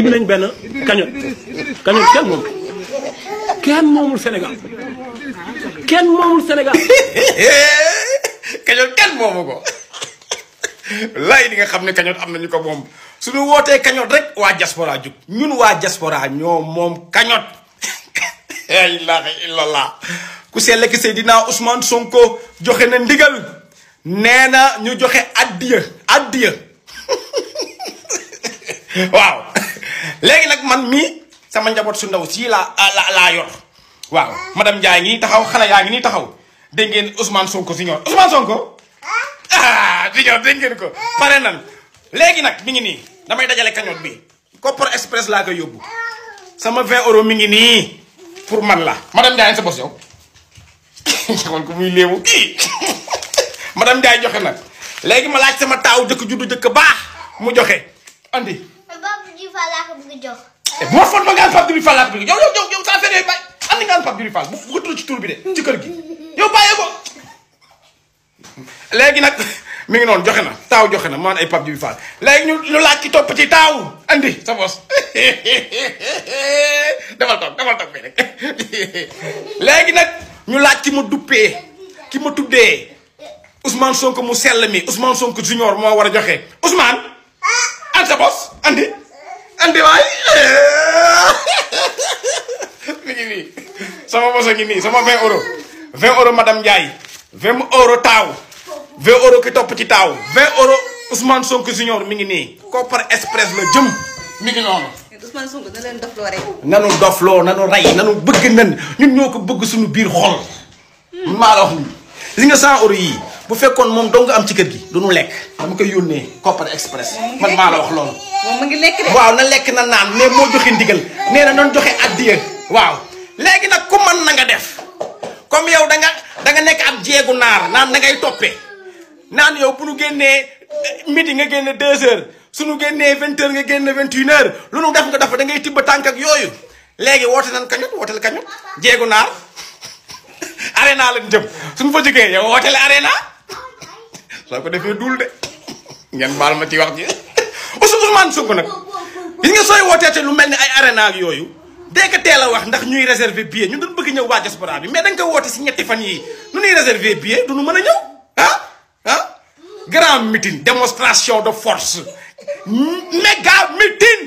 ibi nañ benn cagnotte kenn moomul Sénégal kenn moomul Sénégal. cagnotte kenn moomu ko lay di nga xam ne cagnotte am nañu ko moom suñu wootee cagnotte rek waa diaspora jug ñun waa diaspora ñoo moom cagnotte. la ilaha illallah ku sell ki Seydina Ousmane Sonko joxe na ndigal nee na ñu joxe addiya waaw léegi nag man mii sama njaboot su ndaw sii laa yor waaw madame Ndiaye ngi taxaw xale yaa ngi nii taxaw dégg ngeen Ousmane Sonko signor Ousmane Sonko signor dégg ngeen ko pare nan léegi nag mi ngi nii damay dajale cagnotte bi Kopar Express laa koy yóbbu sama 20 euros mi ngi nii pour man la madame Ndiaye sa bos yow xamal ko muy léewu kii madame Ndiaye joxe nag léegi ma laaj sama taaw jëkk juddu jëkk baax mu joxe andi. Pape Djibril Fall laa ko bëgg jox. bu ma foog ma ngaan Pape Djibril Fall laa ko bëgg yow saa fee bay andi ngaan Pape Djibril Fall bu ko tudd ci tur bi de ci kër gi yow bàyyee ko. léegi nag mi ngi noonu joxe na taaw joxe na man ay Pape Djibril Fall léegi ñu laaj ci topp ci taaw andi sa bos defal toog bi rek léegi nag ñu laaj ki ma duppee ki ma tuddee Ousmane Sonko mu sell mi Ousmane Sonko junior moo war a joxe Ousmane an sa bos andi waay mi ngi nii sama bos a ngi nii sama 20 euros 20 euros madame Ndiaye 20 euros taaw 20 euros ki topp ci taaw 20 euros Ousmane Sonko junior mi ngi nii Kopar Express la jëm mi ngi noonu. Ousmane Sonko da leen dofloo rek. nanu dofloo nanu rey nanu bëgg nan ñun ñoo ko bëgg suñu biir xol. maa la wax nii li nga 100 euros yii bu fekkoon moom dong nga am ci kër gi du nu lekk. dama koy yónnee Kopar Express. man maa la wax loolu. moom mu ngi lekk de. waaw na lekk na naan mais moo joxe ndigal nee na noonu joxe addiya waaw léegi nag ku mën na nga def comme yow da nga nekk ab jeegu naar naan da ngay toppee naan yow bu nu génnee midi nga génne 2 heures suñu génnee 20 heures nga génne 21 heures lu nu def nga dafa da ngay tibb tànk ak yooyu léegi woote nan cagnotte wooteel cagnotte jeegu naar arena lañ jëm suñu fa jógee yow wooteel arena soo ko defee dul de ngeen baal ma ci wax ji Ousmane Sonko nag gis nga sooy wootee te lu mel ni ay arena ak yooyu dégg nga teel a wax ndax ñuy réserver billet ñu doon bëgg ñëw waa diaspora bi mais dañ ko woote si ñetti fan yii nu ñuy réserver billet du nu mën a ñëw grand meeting démonstration de force méga meeting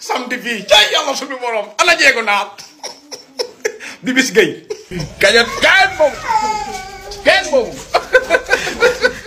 samedi fii ca yàlla suñu borom ana jeego naar bi bis gay kañat kenn boobu